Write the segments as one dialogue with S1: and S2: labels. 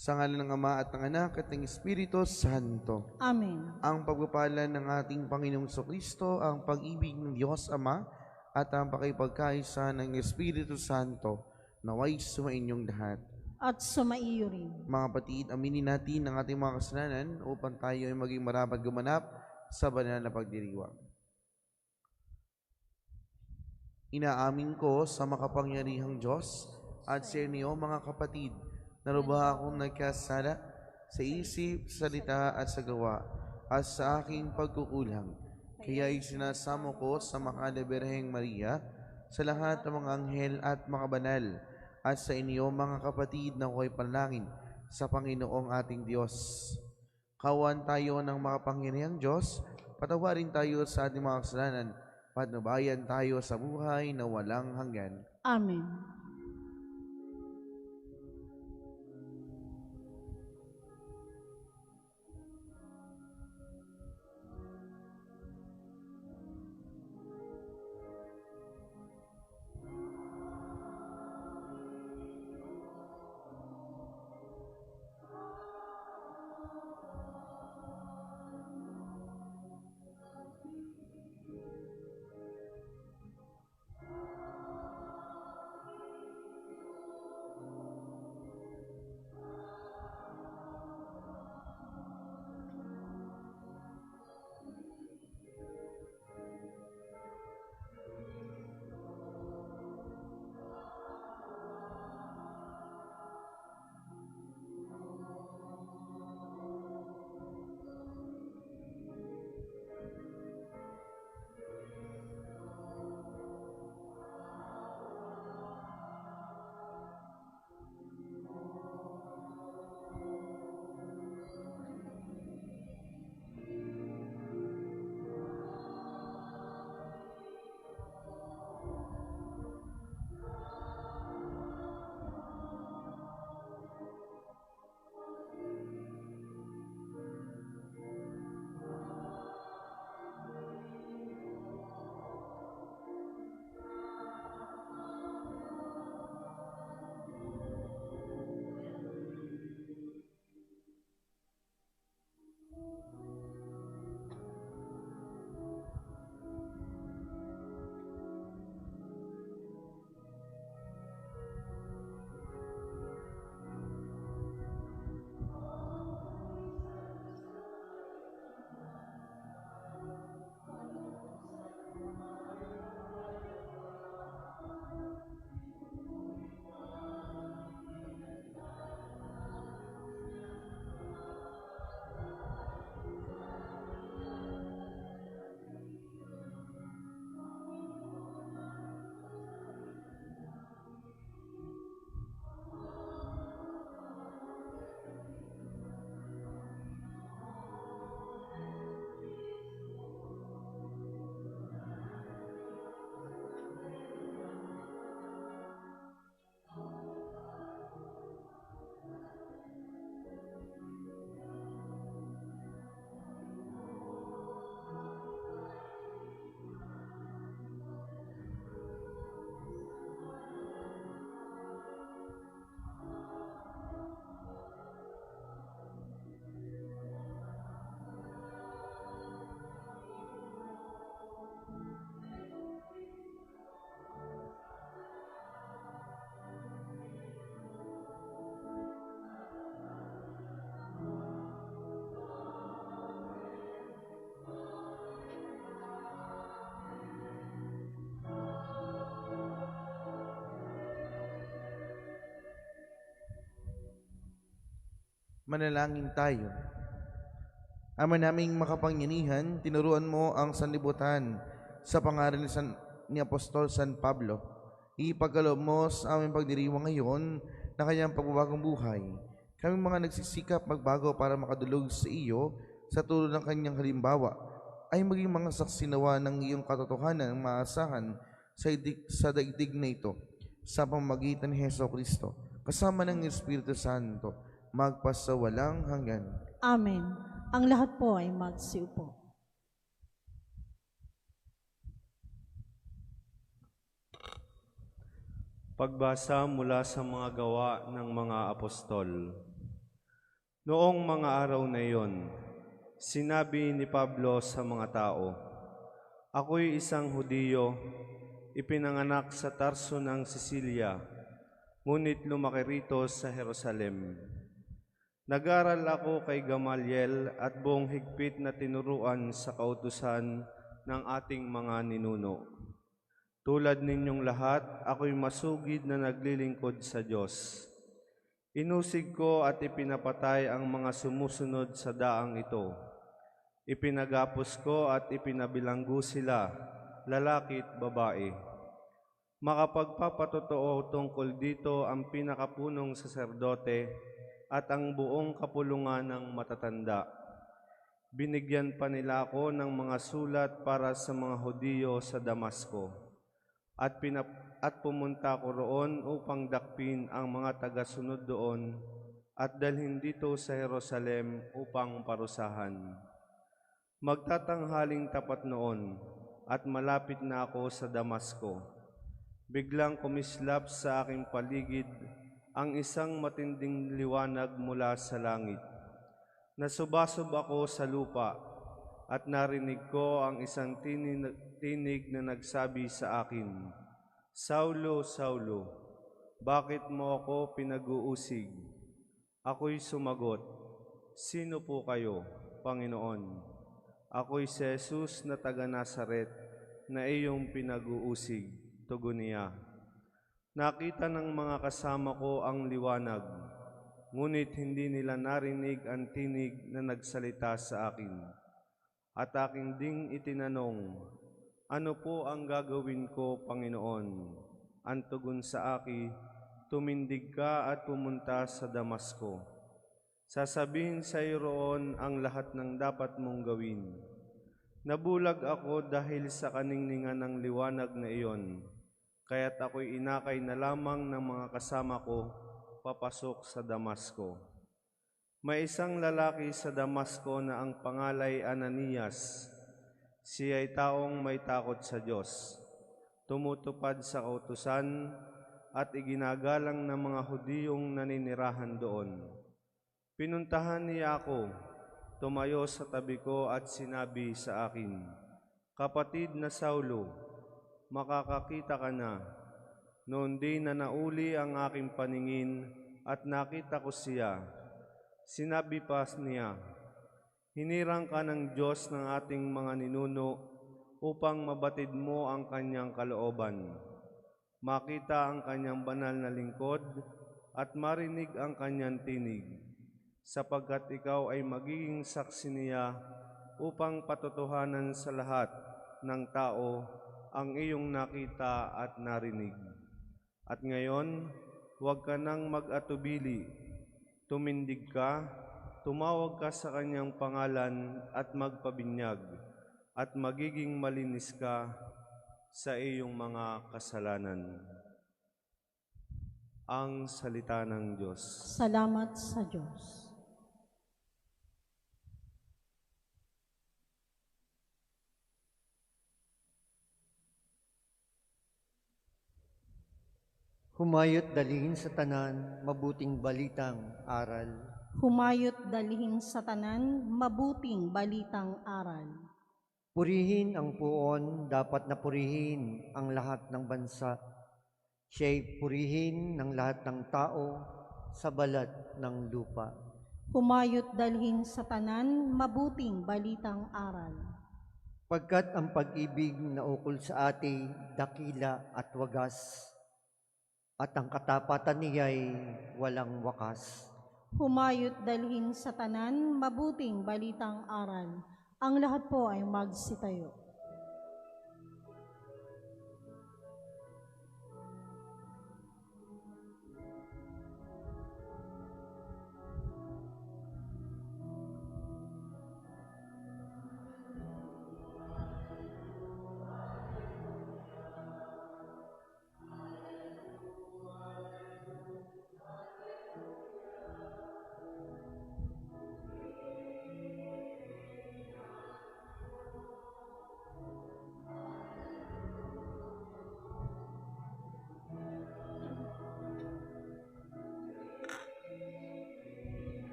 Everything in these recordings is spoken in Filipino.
S1: Sa ngalan ng Ama at ng Anak at ng Espiritu Santo.
S2: Amen.
S1: Ang pagpapala ng ating Panginoong Kristo, ang pag-ibig ng Diyos Ama, at ang pakipagkaisa ng Espiritu Santo, naway sumainyong lahat.
S2: At sumaiyo rin.
S1: Mga kapatid, aminin natin ang ating mga kasalanan upang tayo ay maging marapat gumanap sa banal na pagdiriwang. Inaamin ko sa makapangyarihang Diyos at sa inyo mga kapatid, naruba akong nagkasala sa isip, salita at sa gawa at sa aking pagkukulang. Kaya isinasamo ko sa Makalaberheng Maria, sa lahat ng mga anghel at mga banal, at sa inyo mga kapatid na ako'y panalangin sa Panginoong ating Diyos. Kawan tayo ng makapangyarihang Diyos, patawarin tayo sa ating mga kasalanan, patnubayan tayo sa buhay na walang hanggan.
S2: Amen.
S1: Manalangin tayo. Ama naming makapangyarihan, tinuruan mo ang sanlibutan sa pangaral ni Apostol San Pablo. Ipagkaloob mo sa aming pagdiriwang ngayon na kanyang pagbabagong buhay. Kami mga nagsisikap magbago para makadulog sa iyo sa tulong ng kanyang halimbawa ay maging mga saksi nawa ng iyong katotohanan ang maasahan sa daigdig na ito sa pamamagitan ni Jesucristo kasama ng Espiritu Santo magpasawalang hanggan.
S2: Amen. Ang lahat po ay magsiupo.
S3: Pagbasa mula sa mga gawa ng mga apostol. Noong mga araw na iyon, sinabi ni Pablo sa mga tao, "Ako'y isang Hudiyo, ipinanganak sa Tarso ng Sicilia, ngunit lumaki rito sa Jerusalem. Nag-aral ako kay Gamaliel at buong higpit na tinuruan sa kautusan ng ating mga ninuno. Tulad ninyong lahat, ako'y masugid na naglilingkod sa Diyos. Inusig ko at ipinapatay ang mga sumusunod sa daang ito. Ipinagapos ko at ipinabilanggo sila, lalaki at babae. Makapagpapatotoo tungkol dito ang pinakapunong saserdote at ang buong kapulungan ng matatanda. Binigyan pa nila ako ng mga sulat para sa mga Hudiyo sa Damasco at pumunta ko roon upang dakpin ang mga tagasunod doon at dalhin dito sa Jerusalem upang parusahan. Magtatanghaling tapat noon at malapit na ako sa Damasco. Biglang kumislap sa aking paligid ang isang matinding liwanag mula sa langit. Nasubasob ako sa lupa at narinig ko ang isang tinig na nagsabi sa akin, "Saulo, Saulo, bakit mo ako pinag-uusig?" Ako'y sumagot, "Sino po kayo, Panginoon?" "Ako'y si Jesus na taga Nazaret na iyong pinag-uusig," tugon niya. Nakita ng mga kasama ko ang liwanag, ngunit hindi nila narinig ang tinig na nagsalita sa akin. At aking ding itinanong, "Ano po ang gagawin ko, Panginoon?" Ang tugon sa akin, "Tumindig ka at pumunta sa Damasco. Sasabihin sa iyo roon ang lahat ng dapat mong gawin." Nabulag ako dahil sa kaningningan ng liwanag na iyon, kaya't ako'y inakay na lamang ng mga kasama ko papasok sa Damasco. May isang lalaki sa Damasco na ang pangalay Ananias. Siya ay taong may takot sa Diyos, tumutupad sa kautusan at iginagalang ng mga Hudiyong naninirahan doon. Pinuntahan niya ako, tumayo sa tabi ko at sinabi sa akin, "Kapatid na Saulo, makakakita ka na." Noon din na nauli ang aking paningin at nakita ko siya. Sinabi pa niya, "Hinirang ka ng Diyos ng ating mga ninuno upang mabatid mo ang kanyang kalooban, makita ang kanyang banal na lingkod at marinig ang kanyang tinig, sapagkat ikaw ay magiging saksi niya upang patotohanan sa lahat ng tao ang iyong nakita at narinig. At ngayon, huwag ka nang mag-atubili. Tumindig ka, tumawag ka sa kanyang pangalan at magpabinyag, at magiging malinis ka sa iyong mga kasalanan." Ang salita ng Diyos.
S2: Salamat sa Diyos.
S4: Humayot dalhin sa tanan, mabuting balitang aral.
S2: Humayot dalhin sa tanan, mabuting balitang aral.
S4: Purihin ang puon, dapat na purihin ang lahat ng bansa. Siya'y purihin ng lahat ng tao sa balat ng lupa.
S2: Humayot dalhin sa tanan, mabuting balitang aral.
S4: Pagkat ang pag-ibig na ukol sa ati, dakila at wagas, at ang katapatan niya'y walang wakas.
S2: Humayot dalhin sa tanan, mabuting balitang aral. Ang lahat po ay magsitayo.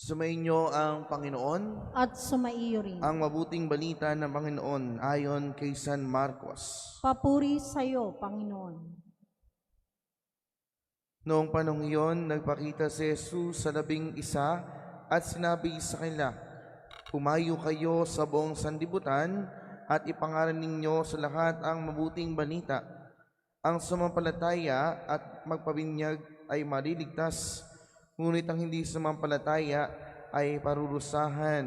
S1: Sumainyo ang Panginoon,
S2: at sumaiyo rin.
S1: ang mabuting balita ng Panginoon ayon kay San Marcos.
S2: Papuri sa iyo, Panginoon.
S1: Noong panahong iyon, nagpakita si Jesus sa 11 at sinabi sa kanila, "Pumayo kayo sa buong sanlibutan at ipangaral ninyo sa lahat ang mabuting balita. Ang sumampalataya at magpabinyag ay maliligtas, ngunit ang hindi sumampalataya ay parurusahan.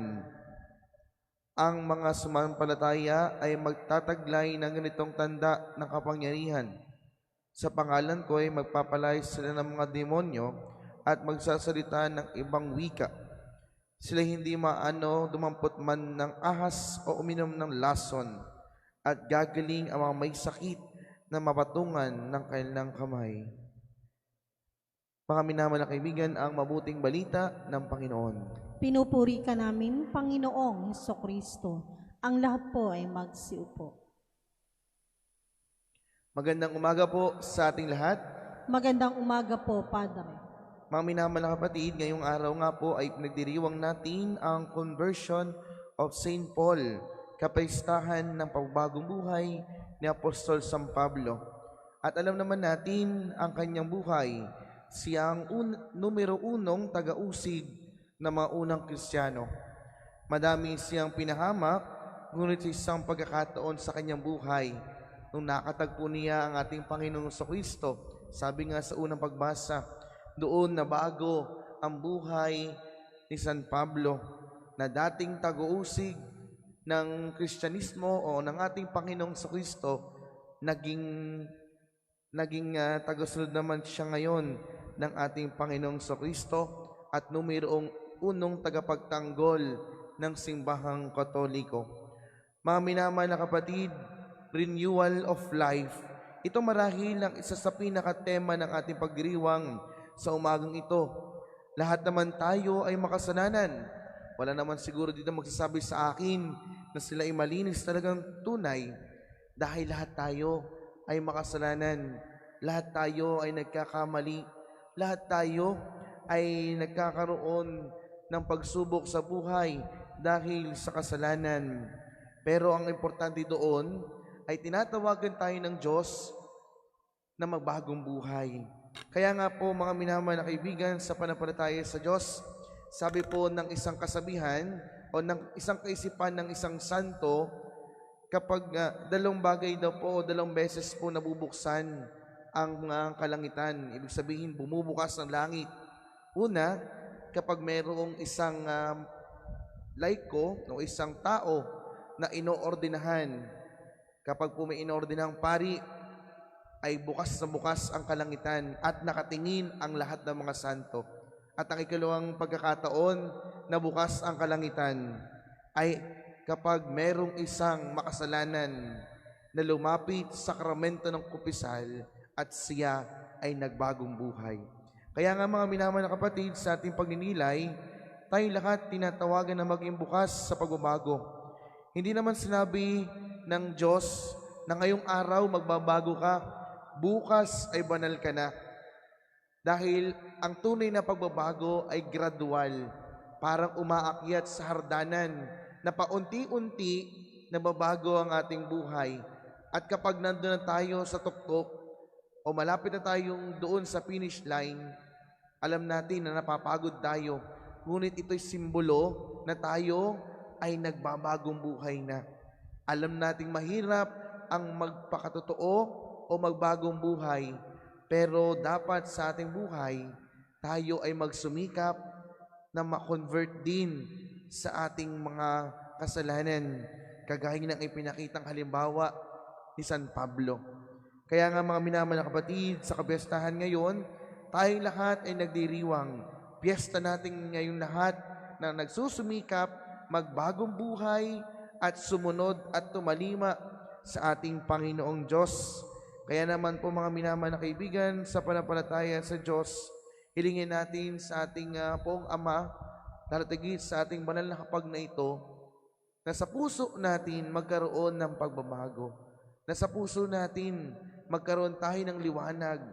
S1: Ang mga sumampalataya ay magtataglay ng ganitong tanda ng kapangyarihan. Sa pangalan ko ay magpapalay sila ng mga demonyo at magsasalita ng ibang wika. Sila hindi dumampot man ng ahas o uminom ng lason, at gagaling ang mga may sakit na mapatungan ng kanilang kamay." Mga minamahal na kaibigan, ang mabuting balita ng Panginoon.
S2: Pinupuri ka namin, Panginoong Hesukristo. Ang lahat po ay magsiupo.
S1: Magandang umaga po sa ating lahat.
S2: Magandang umaga po, Padre.
S1: Mga minamahal na kapatid, ngayong araw nga po ay pinagdiriwang natin ang Conversion of St. Paul, kapistahan ng pagbagong buhay ni Apostol San Pablo. At alam naman natin ang kanyang buhay, siyang numero unong taga-usig ng mga unang Kristiyano. Madami siyang pinahamak, ngunit sa isang pagkakataon sa kanyang buhay, nung nakatagpo niya ang ating Panginoong Kristo, sabi nga sa unang pagbasa, doon na bago ang buhay ni San Pablo na dating taga-usig ng Kristyanismo o ng ating Panginoong Kristo, naging tagasunod naman siya ngayon ng ating Panginoong Kristo at numerong unong tagapagtanggol ng simbahang Katoliko. Mga minamahal na kapatid, renewal of life. Ito marahil ang isa sa pinakatema ng ating pagdiriwang sa umagang ito. Lahat naman tayo ay makasalanan. Wala naman siguro dito magsasabi sa akin na sila ay malinis talagang tunay, dahil lahat tayo ay makasalanan. Lahat tayo ay nagkakamali. Lahat tayo ay nagkakaroon ng pagsubok sa buhay dahil sa kasalanan. Pero ang importante doon ay tinatawagan tayo ng Diyos na magbagong buhay. Kaya nga po mga minamahal na kaibigan, sa pananampalataya sa Diyos, sabi po ng isang kasabihan o ng isang kaisipan ng isang santo, kapag dalawang bagay daw po o dalawang beses po nabubuksan ang kalangitan, ibig sabihin bumubukas ang langit. Una, kapag mayroong isang laiko o isang tao na inoordinahan, kapag po may inoordinahang pari, ay bukas na bukas ang kalangitan at nakatingin ang lahat ng mga santo. At ang ikalawang pagkakataon na bukas ang kalangitan ay kapag merong isang makasalanan na lumapit sa sakramento ng kupisal at siya ay nagbagong buhay. Kaya nga mga minamahal na kapatid, sa ating pagninilay, tayong lahat tinatawagan na maging bukas sa pagbabago. Hindi naman sinabi ng Diyos na ngayong araw magbabago ka, bukas ay banal ka na. Dahil ang tunay na pagbabago ay gradual, parang umaakyat sa hardanan na paunti-unti nababago ang ating buhay. At kapag nandun na tayo sa tuktok o malapit na tayong doon sa finish line, alam natin na napapagod tayo. Ngunit ito'y simbolo na tayo ay nagbabagong buhay na. Alam nating mahirap ang magpakatotoo o magbagong buhay, pero dapat sa ating buhay, tayo ay magsumikap na ma-convert din sa ating mga kasalanan, kagaya ng ipinakitang halimbawa ni San Pablo. Kaya nga mga minamahal na kapatid, sa kapiyastahan ngayon, tayong lahat ay nagdiriwang. Piyesta natin ngayon lahat na nagsusumikap, magbagong buhay at sumunod at tumalima sa ating Panginoong Diyos. Kaya naman po mga minamahal na kaibigan, sa pananampalataya sa Diyos, hilingin natin sa ating Poong Ama, talatigit sa ating banal na hapag na ito, na sa puso natin magkaroon ng pagbabago, na sa puso natin magkaroon tayo ng liwanag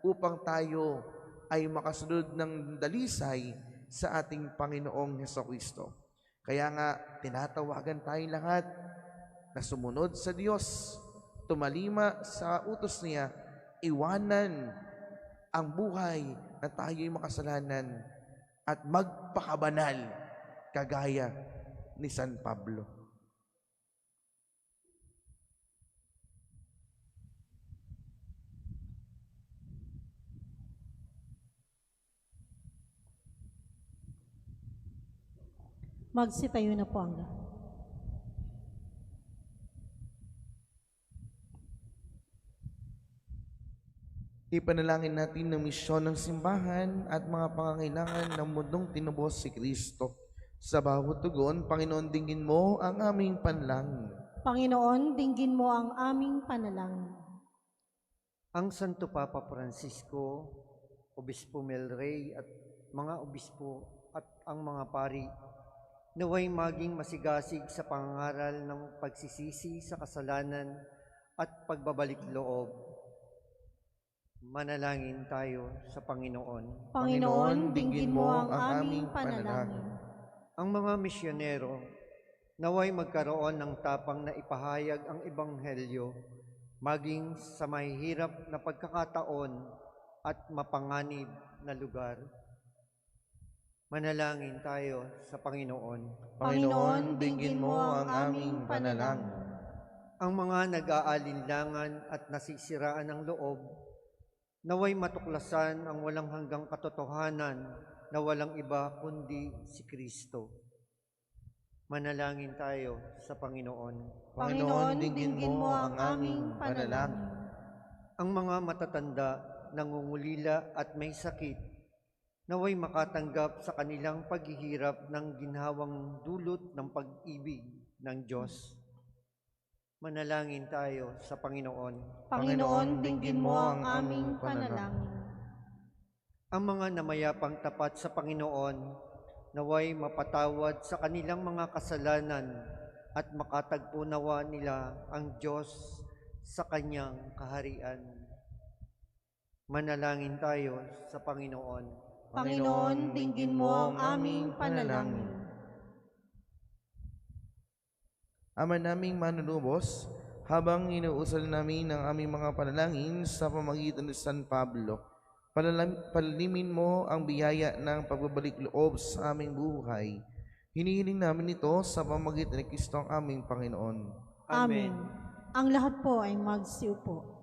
S1: upang tayo ay makasunod ng dalisay sa ating Panginoong Hesukristo. Kaya nga, tinatawagan tayo lahat na sumunod sa Diyos, tumalima sa utos niya, iwanan ang buhay na tayo'y makasalanan at magpakabanal kagaya ni San Pablo.
S2: Magsitayo na po ang lahat.
S1: Ipanalangin natin ang misyon ng simbahan at mga pangangailangan ng mundong tinubos si Kristo. Sa bawat tugon, Panginoon, dinggin mo ang aming panalangin.
S2: Panginoon, dinggin mo ang aming panalangin.
S4: Ang Santo Papa Francisco, Obispo Melrey at mga obispo at ang mga pari, naway maging masigasig sa pangangaral ng pagsisisi sa kasalanan at pagbabalik loob. Manalangin tayo sa Panginoon.
S2: Panginoon, dinggin mo ang aming panalangin.
S4: Ang mga misyonero, naway magkaroon ng tapang na ipahayag ang Ebanghelyo, maging sa mahihirap na pagkakataon at mapanganib na lugar. Manalangin tayo sa Panginoon.
S1: Panginoon, dinggin mo ang aming panalangin.
S4: Ang mga nag-aalinlangan at nasisiraan ng loob, naway matuklasan ang walang hanggang katotohanan na walang iba kundi si Kristo. Manalangin tayo sa Panginoon.
S2: Panginoon, dinggin mo ang aming panalangin.
S4: Ang mga matatanda, nangungulila at may sakit, naway makatanggap sa kanilang paghihirap ng ginhawang dulot ng pag-ibig ng Diyos. Manalangin tayo sa Panginoon.
S2: Panginoon, dinggin mo ang aming panalangin.
S4: Ang mga namayapang tapat sa Panginoon, naway mapatawad sa kanilang mga kasalanan at makatagpo nawa nila ang Diyos sa Kanyang kaharian. Manalangin tayo sa Panginoon.
S2: Panginoon, dinggin mo ang aming panalangin.
S1: Ama naming manunubos, habang inuusal namin ang aming mga panalangin sa pamamagitan ni San Pablo, palalimin mo ang biyaya ng pagbabalik loob sa aming buhay. Hinihiling namin ito sa pamamagitan ni Kristo ang aming Panginoon.
S2: Amen. Ang lahat po ay magsiupo.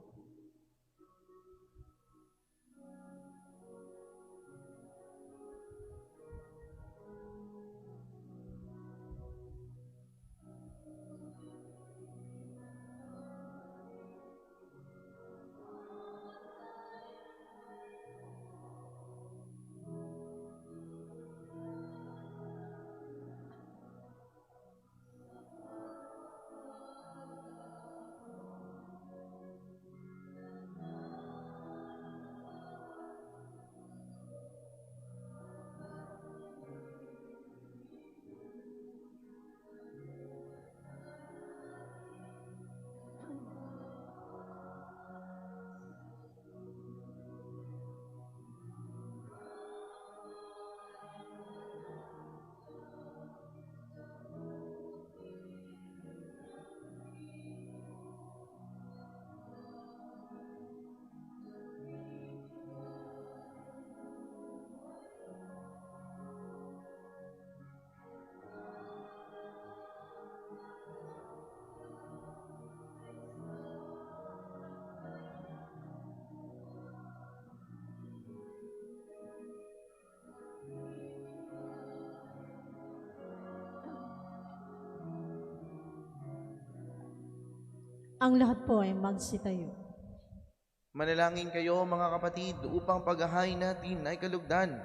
S2: Ang lahat po ay magsitayo.
S1: Manalangin kayo mga kapatid upang paghahain natin ay kalugdan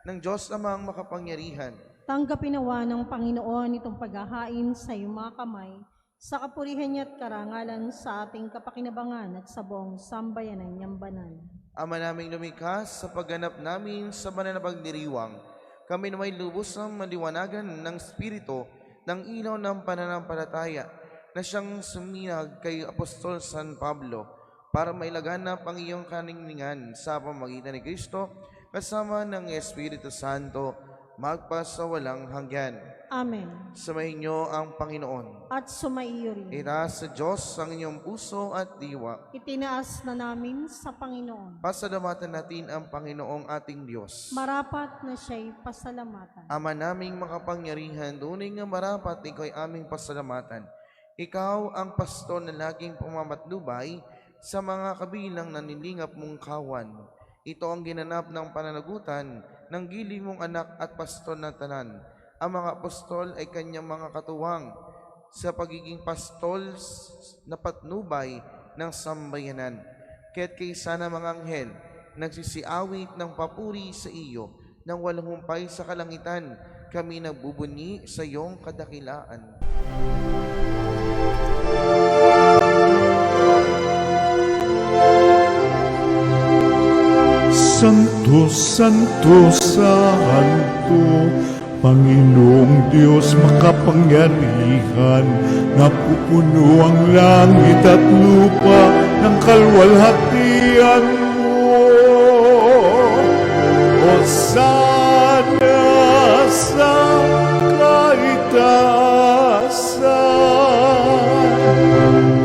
S1: ng Diyos Amang makapangyarihan.
S2: Tanggapin nawa ng Panginoon itong paghahain sa iyong mga kamay, sa kapurihan niya at karangalan sa ating kapakinabangan at sa buong sambayanan niyang banal.
S1: Ama naming lumikas, sa pagganap namin sa banal na pagdiriwang, kami na may lubos ng maliwanagan ng Espiritu ng ilaw ng pananampalataya na siyang suminag kay Apostol San Pablo para mailaganap ang iyong kaningningan sa pamamagitan ni Kristo kasama ng Espiritu Santo magpasawalang hanggan.
S2: Amen.
S1: Sumayin niyo ang Panginoon.
S2: At sumaiyo rin.
S1: Itaas sa Diyos ang inyong puso at diwa.
S2: Itinaas na namin sa Panginoon.
S1: Pasalamatan natin ang Panginoong ating Diyos.
S2: Marapat na siya'y pasalamatan.
S1: Ama naming makapangyarihan, tunay nga marapat ikaw ay aming pasalamatan. Ikaw ang pasto na laging pumamatnubay sa mga kabilang nanilingap mong kawan. Ito ang ginanap ng pananagutan ng giling mong anak at pasto na tanan. Ang mga apostol ay kanyang mga katuwang sa pagiging pastol na patnubay ng sambayanan. Kaya't kaysa na mga anghel, nagsisiawit ng papuri sa iyo, nang walang humpay sa kalangitan, kami nagbubunyi sa iyong kadakilaan.
S5: Santo, Santo, Santo, Panginoong Diyos makapangyarihan, napupuno ang langit at lupa ng kalwalhatian mo. Hosana sa kaitaasan,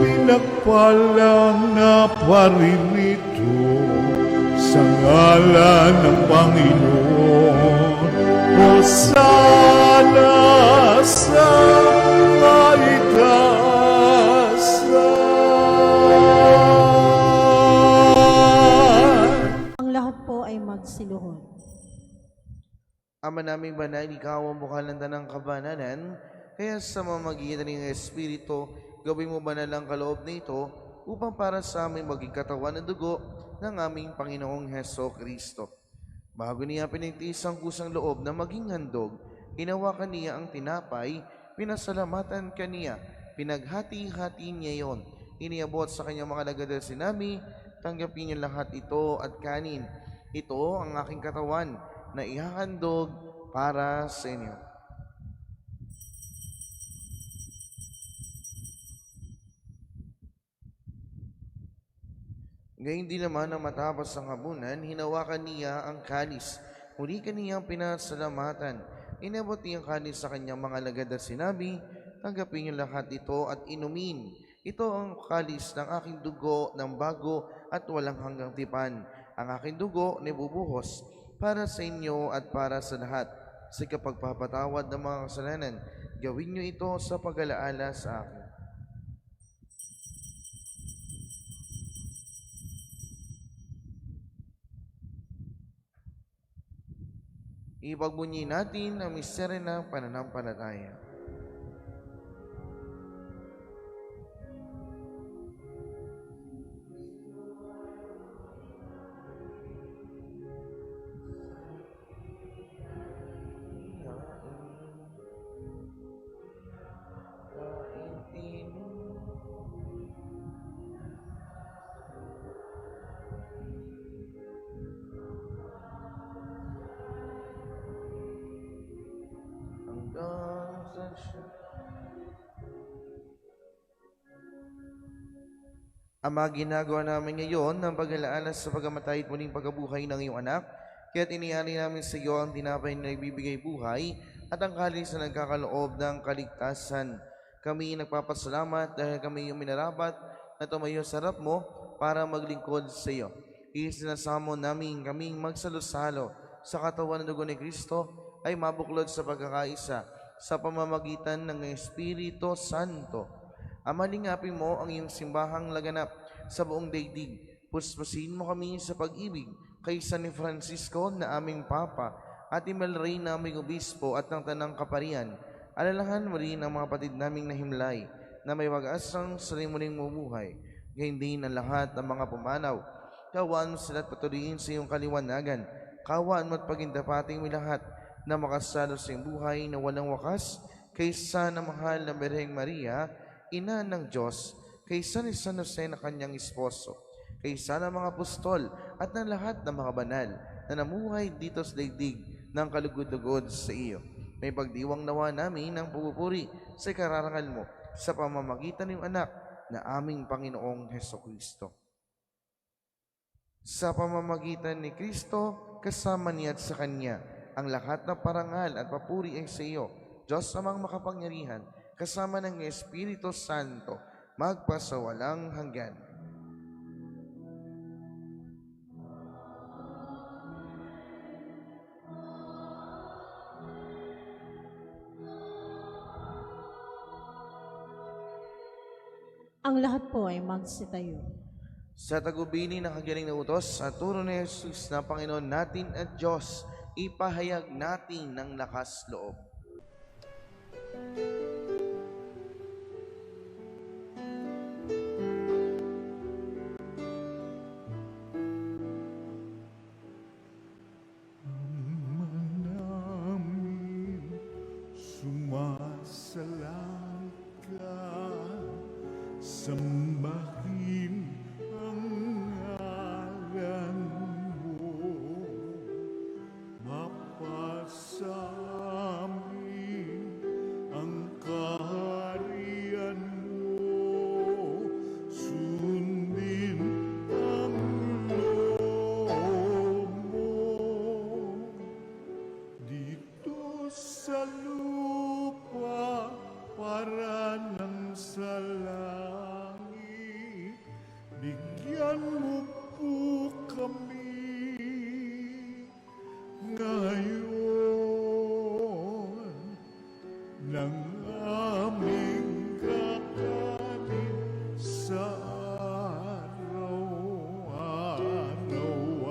S5: pinagpalang na paririto sa ngalan ng Panginoon. Hosana sa kaitaasan.
S2: Ang lahat po ay magsiluhod.
S1: Ama naming banal, ikaw ang bukal ng tanang kabananan, kaya sa mamagitan ng Espiritu, gawin mo banal ang kaloob nito upang para sa aming maging katawan ng dugo ng aming Panginoong Heso Kristo. Bago niya pinigtiis ang kusang loob na maging handog, hinawakan niya ang tinapay, pinasalamatan kaniya, pinaghati-hati niya yon, iniabot sa kanyang mga lagadal sinami, tanggapin niyo lahat ito at kanin. Ito ang aking katawan na ihahandog para sa inyo. Ngayon din naman na matapos ang hapunan, hinawakan niya ang kalis. Muli kaniyang pinasalamatan. Inabot niya ang kalis sa kanyang mga lagad at sinabi, tanggapin niyo lahat ito at inumin. Ito ang kalis ng aking dugo ng bago at walang hanggang tipan. Ang aking dugo na ibubuhos para sa inyo at para sa lahat. Sa kapagpapatawad ng mga kasalanan, gawin niyo ito sa pag-alaala sa akin. Ipagbunyi natin ang misteryo ng pananampalataya. Ama, ginagawa namin ngayon ng pag-alaala sa pagkamatay at muling pagkabuhay ng iyong anak, kaya't iniari namin sa iyo ang tinapay na nagbibigay buhay at ang kalis na nagkakaloob ng kaligtasan. Kami nagpapasalamat dahil kami yung minarapat na tumayo sa harap mo para maglingkod sa iyo. Isinasamo namin kaming magsalo-salo sa katawan ng dugo ni Kristo ay mabuklod sa pagkakaisa sa pamamagitan ng Espiritu Santo. Ama, lingapin mo ang iyong simbahang laganap sa buong daigdig. Puspusin mo kami sa pag-ibig kay San Francisco na aming Papa at Imel Rey na aming Obispo at ng Tanang Kaparian. Alalahan mo rin ang mga patid naming nahimlay na may wag-asang salimuling mabuhay. Gayon din ang lahat ng mga pumanaw. Kawaan mo sila at patuloyin sa iyong kaliwanagan. Kawaan mo at pagindapating mo lahat na makasalo sa iyong buhay na walang wakas kaysa na mahal na Birheng Maria, Ina ng Diyos, kaysa ni San Jose na kanyang esposo, kaysa ng mga apostol at ng lahat ng mga banal na namuhay dito sa daigdig ng kalugod-lugod sa iyo. May pagdiwang nawa namin ng pupuri sa kararangal mo sa pamamagitan ng anak na aming Panginoong Hesukristo. Sa pamamagitan ni Kristo, kasama niya at sa Kanya, Ang lahat ng parangal at papuri ay sa iyo, Diyos namang makapangyarihan, kasama ng Espiritu Santo, magpasawalang hanggan.
S2: Ang lahat po ay magsitayo.
S1: Sa tagubili ng kagaling na utos at turo ni Jesus na Panginoon natin at Diyos, ipahayag natin ng lakas loob.
S5: namin sumasalang ka, sambahin ang ngalan mo, mapasamin ang kaharian mo, sundin ang loob mo. Dito sa lupa para ng sa langit, bigyan mo po kami ngayon ng aming kakanin sa araw-araw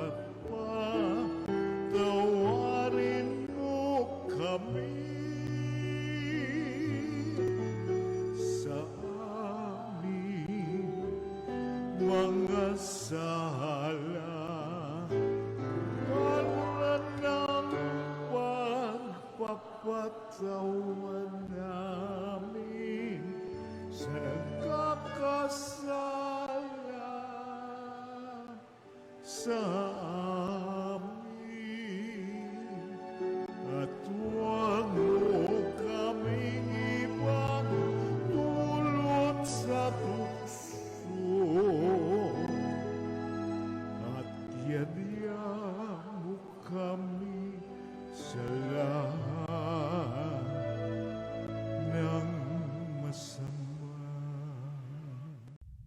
S5: at patawarin mo kami sa aming mga sala para ng pagpapatawan namin sa nagkakasala sa amin. At huwag mo kaming ibang dulot sa tukso, at yadya mo kami sa lahat ng masama.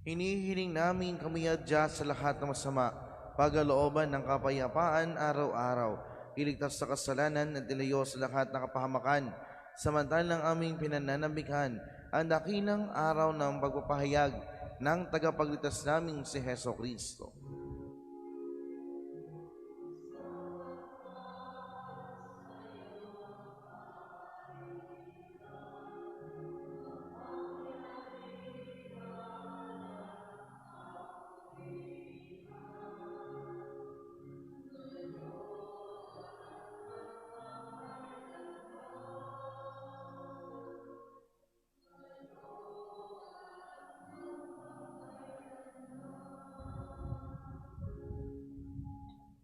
S1: Hinihiling namin kami adya sa lahat ng masama, pagalooban ng kapayapaan araw-araw, iligtas sa kasalanan at ilayo sa lahat ng kapahamakan, samantalang aming pinananambikan ang dakilang araw ng pagpapahayag ng tagapagligtas naming si Heso Kristo.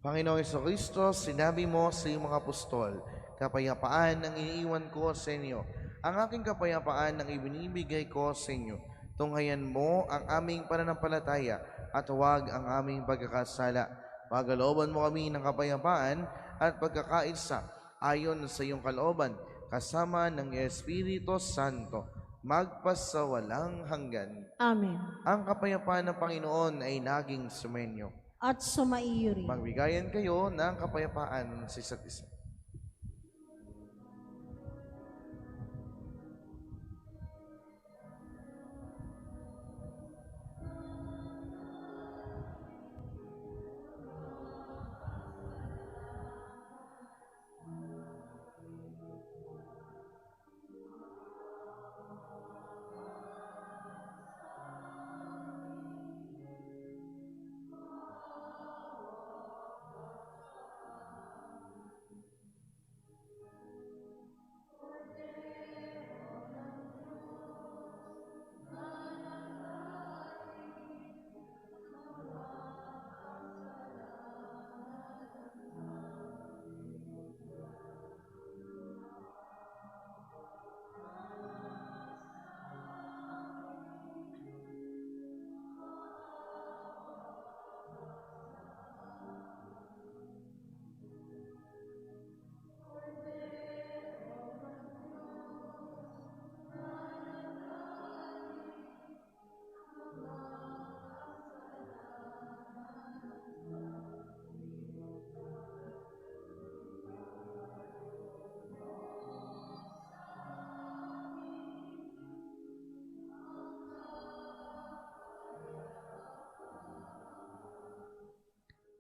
S1: Panginoong Jesucristo, sinabi mo sa iyong mga apostol, kapayapaan ang iniiwan ko sa inyo. Ang aking kapayapaan ang ibinibigay ko sa inyo. Tunghayan mo ang aming pananampalataya at huwag ang aming pagkakasala. Pagalooban mo kami ng kapayapaan at pagkakaisa ayon sa iyong kalooban, kasama ng Espiritu Santo, magpasawalang hanggan.
S2: Amen.
S1: Ang kapayapaan ng Panginoon ay naging sumenyo.
S2: At sumaiyo rin.
S1: Magbigayan kayo ng kapayapaan sa isa't isa.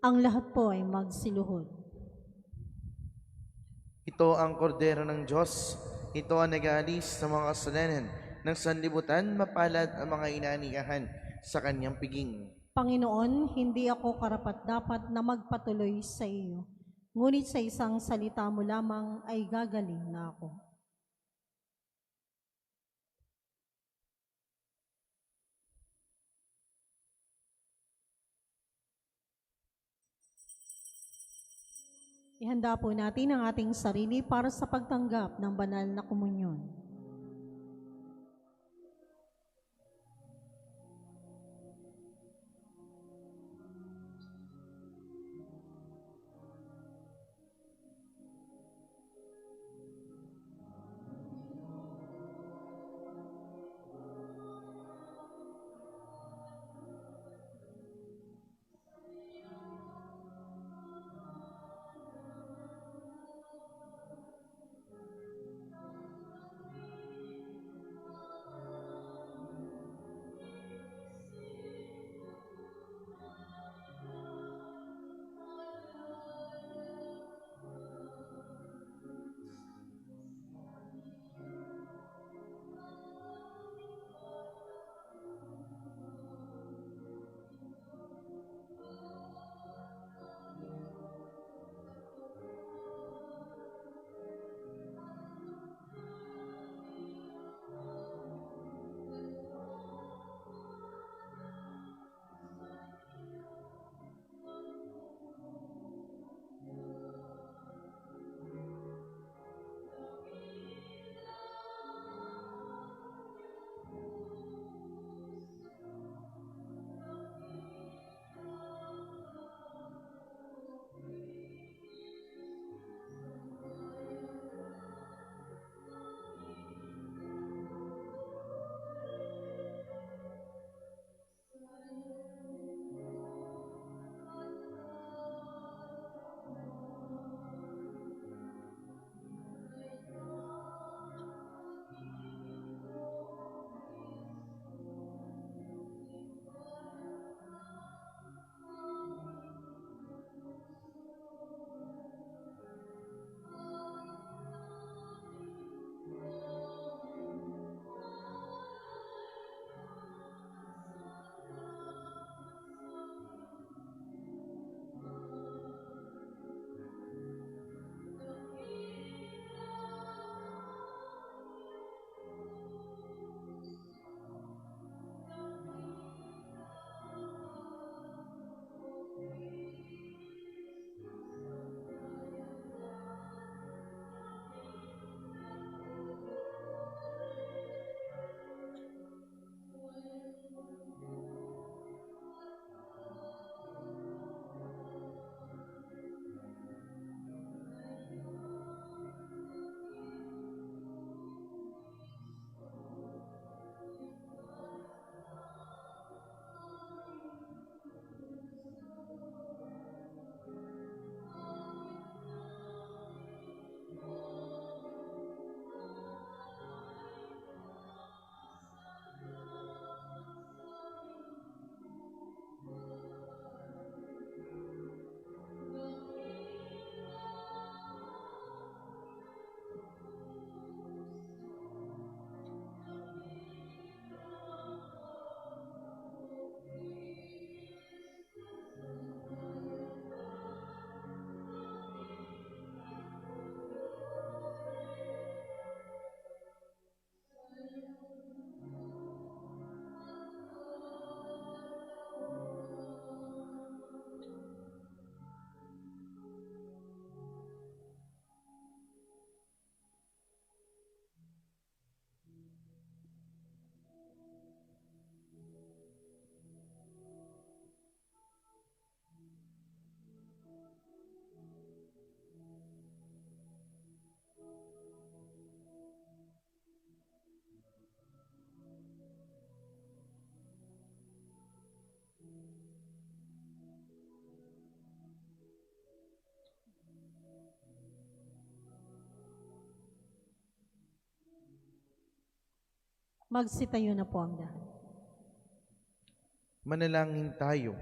S2: Ang lahat po ay magsiluhod.
S1: Ito ang kordero ng Diyos. Ito ang nag-aalis sa mga kasalanan ng sanlibutan. Mapalad ang mga inaaniyahan sa kanyang piging.
S2: Panginoon, hindi ako karapat-dapat na magpatuloy sa iyo. Ngunit sa isang salita mo lamang ay gagaling na ako. Ihanda po natin ang ating sarili para sa pagtanggap ng banal na komunyon. Magsitayo na po ang lahat.
S1: Manalangin tayo.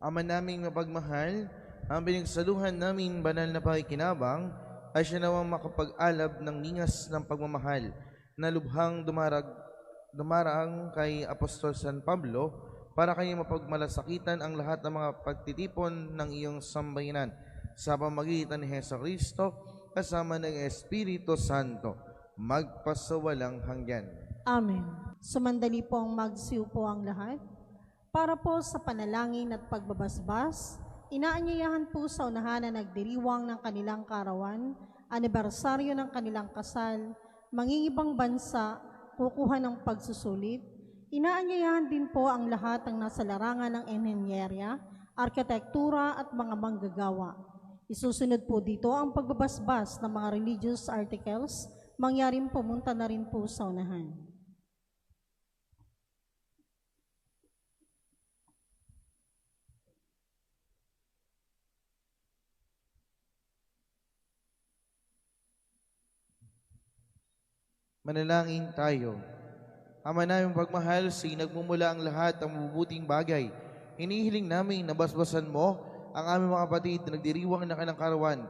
S1: Ama naming mapagmahal, ang pinagsaluhan namin banal na pakikinabang ay siya nawang makapag-alab ng ningas ng pagmamahal na lubhang dumaraang kay Apostol San Pablo para kayo mapagmalasakitan ang lahat ng mga pagtitipon ng iyong sambayanan sa pamagitan ni Heso Kristo kasama ng Espiritu Santo magpasawalang hanggan.
S2: Amen. Sumandali pong magsiupo ang lahat. Para po sa panalangin at pagbabasbas, inaanyayahan po sa unahan na nagdiriwang ng kanilang karawan, anibersaryo ng kanilang kasal, mangingibang bansa, kukuha ng pagsusulit. Inaanyayahan din po ang lahat ng nasa larangan ng enhinyerya, arkitektura at mga manggagawa. Isusunod po dito ang pagbabasbas ng mga religious articles, mangyaring pumunta na rin po sa unahan.
S1: Manalangin tayo. Ama namin pagmahal, nagmumula ang lahat ng mabubuting bagay. Hinihiling namin na basbasan mo ang aming mga kapatid na nagdiriwang ng kanilang karawan,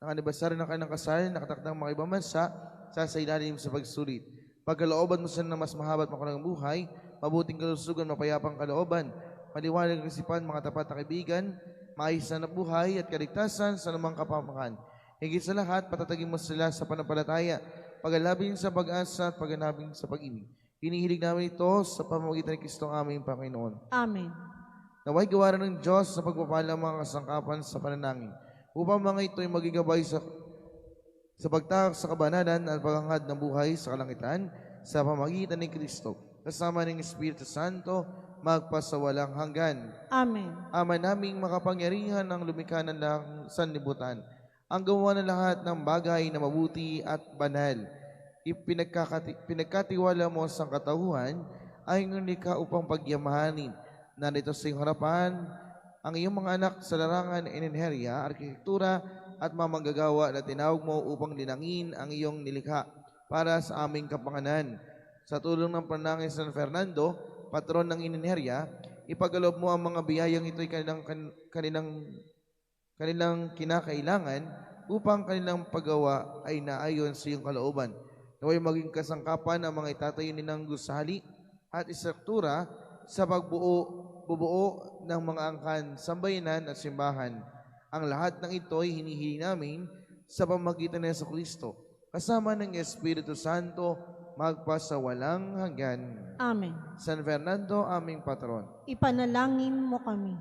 S1: ng anibersaryo ng kanilang kasal, nakatakdang mga ibang bansa, sa ilalim sa pagsulit. Pagkalooban mo sila ng mas mahaba at makulang buhay, mabuting kalusugan, mapayapang kalooban, maliwanag ng isipan, mga tapat na kaibigan, maayos na buhay at kaligtasan sa namang kapamakan. Higit sa lahat, patatagin mo sila sa panampalataya, pag-alabing sa pag-asa at pag-alabing sa pag-ibig. Hinihilig namin ito sa pamamagitan ni Kristo ang aming Panginoon.
S2: Amen.
S1: Naway gawaran ng Diyos sa pagpapala ng mga kasangkapan sa pananangin, upang mga ito ay magigabay sa pagtahak sa kabanalan at paghangad ng buhay sa kalangitan sa pamamagitan ni Kristo, kasama ng Espiritu Santo, magpasawalang hanggan.
S2: Amen.
S1: Ama naming makapangyarihan ng lumikha ng sanlibutan, ang gumawa ng lahat ng bagay na mabuti at banal. Pinagkatiwala mo sa katauhan ay iyong likha upang pagyamanin. Narito sa iyong harapan ang iyong mga anak sa larangan, enhenherya, arkitektura at mamanggagawa na tinawag mo upang linangin ang iyong nilikha para sa aming kapanganan. Sa tulong ng panalangin San Fernando, patron ng enhenherya, ipagalob mo ang mga biyayang ito'y kanilang kinakailangan upang kanilang paggawa ay naayon sa iyong kalooban. Naway maging kasangkapan ang mga itatayo nilang gusali at istruktura sa bubuo ng mga angkan, sambayanan at simbahan. Ang lahat ng ito ay hinihiling namin sa pamamagitan ni Jesucristo, kasama ng Espiritu Santo, magpasawalang hanggan.
S2: Amen.
S1: San Fernando, aming patron.
S2: Ipanalangin mo kami.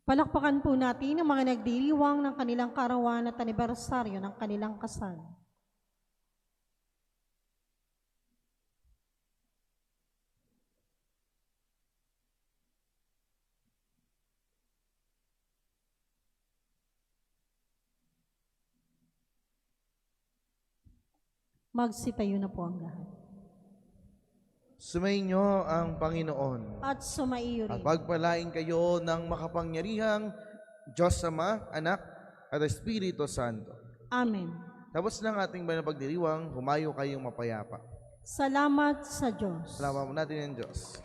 S2: Palakpakan po natin ang mga nagdiriwang ng kanilang karawan at anibersaryo ng kanilang kasal. Magsitayo na po ang lahat.
S1: Sumainyo ang Panginoon.
S2: At sumaiyo
S1: At
S2: rin.
S1: pagpalain kayo ng makapangyarihang Diyos Ama, Anak, at Espiritu Santo.
S2: Amen.
S1: Tapos ng ating banal pagdiriwang, humayo kayong mapayapa.
S2: Salamat sa Diyos.
S1: Salamat natin ang Diyos.